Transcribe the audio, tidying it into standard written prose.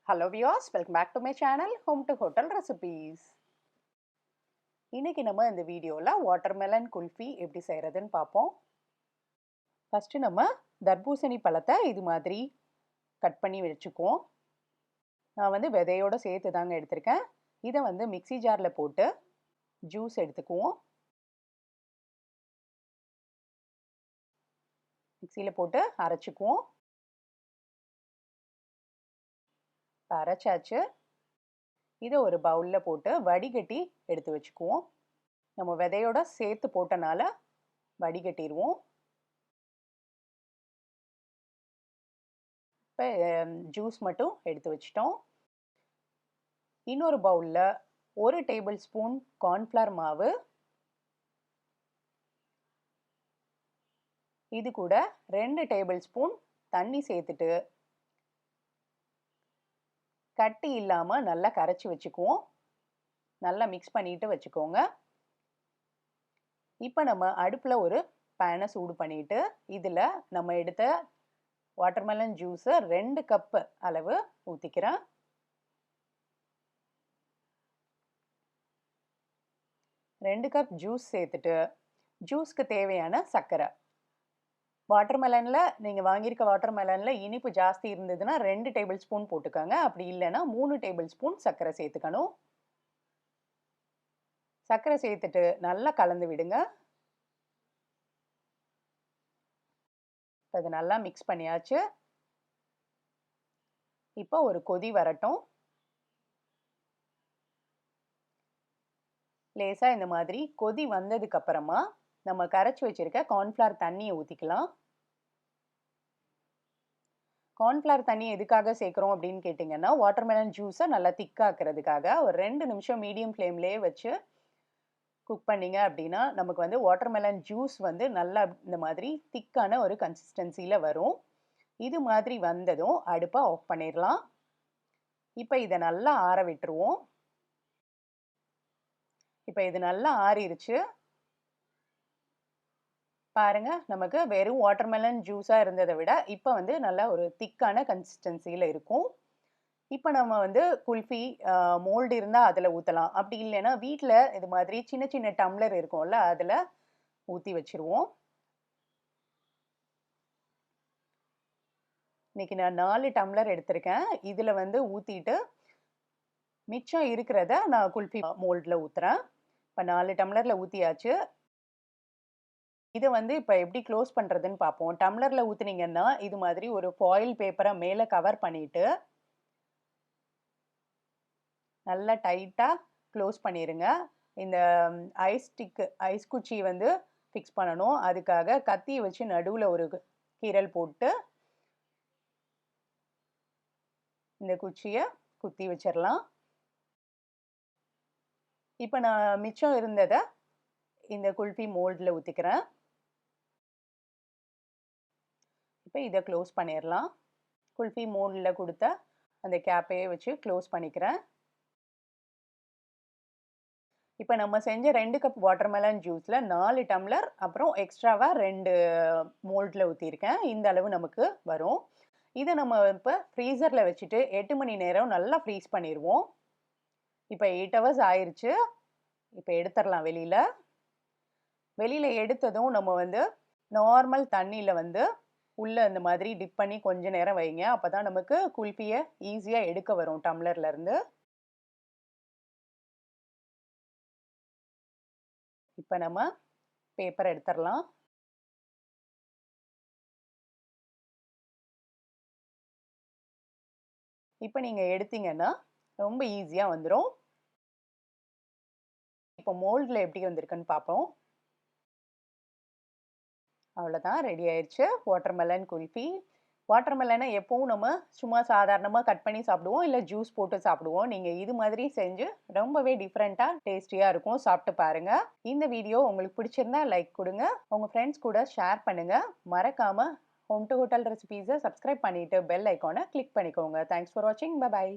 Hello viewers, welcome back to my channel Home to Hotel Recipes. இன்னைக்கு நம்ம இந்த வீடியோல வாட்டர்மெலன் குல்ஃபி எப்படி செய்யறதுன்னு பார்ப்போம். ஃபர்ஸ்ட் நம்ம தர்பூசணி பழத்தை இது மாதிரி கட் பண்ணி வச்சுக்குவோம். நான் வந்து விதையோட சேர்த்து தாங்க எடுத்திருக்கேன். இதை வந்து மிக்ஸி ஜார்ல போட்டு ஜூஸ் எடுத்துக்குவோம். மிக்ஸியில போட்டு அரைச்சுக்குவோம். அரைச்சாச்சு. இதை ஒரு பவுலில் போட்டு வடிகட்டி எடுத்து வச்சுக்குவோம். நம்ம விதையோட சேர்த்து போட்டனால வடிகட்டிடுவோம். இப்போ ஜூஸ் மட்டும் எடுத்து வச்சிட்டோம். இன்னொரு பவுலில் 1 டேபிள் ஸ்பூன் கார்ன்ஃப்ளவர் மாவு, இது கூட 2 டேபிள் ஸ்பூன் தண்ணி சேர்த்துட்டு கட்டி இல்லாமல் நல்லா கரைச்சி வச்சுக்குவோம். நல்லா மிக்ஸ் பண்ணிட்டு வச்சுக்கோங்க. இப்போ நம்ம அடுப்பில் ஒரு பேனை சூடு பண்ணிட்டு இதில் நம்ம எடுத்த வாட்டர்மெலன் ஜூஸை 2 கப்பு அளவு ஊற்றிக்கிறேன். ரெண்டு கப் ஜூஸ் சேர்த்துட்டு ஜூஸ்க்கு தேவையான சர்க்கரை, வாட்டர்மெலனில் நீங்கள் வாங்கியிருக்க வாட்டர்மெலனில் இனிப்பு ஜாஸ்தி இருந்ததுன்னா 2 டேபிள் ஸ்பூன் போட்டுக்கோங்க. அப்படி இல்லைன்னா 3 டேபிள் ஸ்பூன் சர்க்கரை சேர்த்துக்கணும். சர்க்கரை சேர்த்துட்டு நல்லா கலந்து விடுங்க. இப்போ இது நல்லா மிக்ஸ் பண்ணியாச்சு. இப்போ ஒரு கொதி வரட்டும். லேசாக இந்த மாதிரி கொதி வந்ததுக்கு அப்புறமா நம்ம கரைச்சி வச்சிருக்க கார்ன்ஃப்ளவர் தண்ணியை ஊற்றிக்கலாம். கார்ன்ஃப்ளவர் தண்ணி எதுக்காக சேர்க்குறோம் அப்படின்னு கேட்டிங்கன்னா, வாட்டர்மெலன் ஜூஸை நல்லா திக்காக்குறதுக்காக. ஒரு 2 நிமிஷம் மீடியம் ஃப்ளேம்லேயே வச்சு குக் பண்ணிங்க அப்படின்னா நமக்கு வந்து வாட்டர்மெலன் ஜூஸ் வந்து நல்லா இந்த மாதிரி திக்கான ஒரு கன்சிஸ்டன்சியில் வரும். இது மாதிரி வந்ததும் அடுப்பை ஆஃப் பண்ணிடலாம். இப்போ இதை நல்லா ஆற விட்டுருவோம். இப்போ இது நல்லா ஆறிடுச்சு. பாருங்க, நமக்கு வெறும் வாட்டர்மெலன் ஜூஸாக இருந்ததை விட இப்போ வந்து நல்லா ஒரு திக்கான கன்சிஸ்டன்சியில் இருக்கும். இப்போ நம்ம வந்து குல்ஃபி மோல்டு இருந்தால் அதில் ஊற்றலாம். அப்படி இல்லைன்னா வீட்டில் இது மாதிரி சின்ன சின்ன டம்ளர் இருக்கும்ல, அதில் ஊற்றி வச்சுருவோம். இன்னைக்கு நான் 4 டம்ளர் எடுத்திருக்கேன். இதில் வந்து ஊற்றிட்டு மிச்சம் இருக்கிறத நான் குல்ஃபி மோல்டில் ஊற்றுறேன். இப்போ 4 டம்ளரில் ஊற்றியாச்சு. இதை வந்து இப்போ எப்படி க்ளோஸ் பண்ணுறதுன்னு பார்ப்போம். டம்ளரில் ஊற்றுனீங்கன்னா இது மாதிரி ஒரு ஃபாயில் பேப்பரை மேலே கவர் பண்ணிவிட்டு நல்லா டைட்டாக க்ளோஸ் பண்ணிடுங்க. இந்த ஐஸ் குச்சி வந்து ஃபிக்ஸ் பண்ணணும். அதுக்காக கத்தியை வச்சு நடுவில் ஒரு கீறல் போட்டு இந்த குச்சியை குத்தி வச்சிடலாம். இப்போ நான் மிச்சம் இருந்ததை இந்த குல்ஃபி மோல்டில் ஊற்றிக்கிறேன். இப்போ இதை க்ளோஸ் பண்ணிடலாம். குல்ஃபி மோல்டில் கொடுத்த அந்த கேப்பையே வச்சு க்ளோஸ் பண்ணிக்கிறேன். இப்போ நம்ம செஞ்ச 2 கப் வாட்டர்மெலன் ஜூஸில் 4 டம்ளர் அப்புறம் எக்ஸ்ட்ராவாக 2 மோல்டில் ஊற்றிருக்கேன். இந்த அளவு நமக்கு வரும். இதை நம்ம இப்போ ஃப்ரீசரில் வச்சுட்டு 8 மணி நேரம் நல்லா ஃப்ரீஸ் பண்ணிடுவோம். இப்போ 8 ஹவர்ஸ் ஆயிடுச்சு. இப்போ எடுத்துடலாம் வெளியில். வெளியில் எடுத்ததும் நம்ம வந்து நார்மல் தண்ணியில் வந்து உள்ளே இந்த மாதிரி டிப் பண்ணி கொஞ்ச நேரம் வைங்க. அப்போ தான் நமக்கு குல்ஃபியை ஈஸியாக எடுக்க வரும் டம்ளர்லேருந்து. இப்போ நம்ம பேப்பர் எடுத்துடலாம். இப்போ நீங்கள் எடுத்தீங்கன்னா ரொம்ப ஈஸியாக வந்துடும். இப்போ மோல்டில் எப்படி வந்திருக்குன்னு பார்ப்போம். அவ்வளோதான், ரெடி ஆயிடுச்சு வாட்டர்மெலன் குல்ஃபி. வாட்டர்மெலனை எப்பவும் நம்ம சும்மா சாதாரணமாக கட் பண்ணி சாப்பிடுவோம், இல்லை ஜூஸ் போட்டு சாப்பிடுவோம். நீங்கள் இது மாதிரி செஞ்சு ரொம்பவே டிஃப்ரெண்ட்டாக டேஸ்டியாக இருக்கும். சாப்பிட்டு பாருங்கள். இந்த வீடியோ உங்களுக்கு பிடிச்சிருந்தா லைக் கொடுங்க. உங்கள் ஃப்ரெண்ட்ஸ் கூட ஷேர் பண்ணுங்கள். மறக்காமல் ஹோம் டு ஹோட்டல் ரெசிபீஸை சப்ஸ்கிரைப் பண்ணிவிட்டு பெல் ஐக்கானை கிளிக் பண்ணிக்கோங்க. தேங்க்ஸ் ஃபார் வாட்சிங். பை.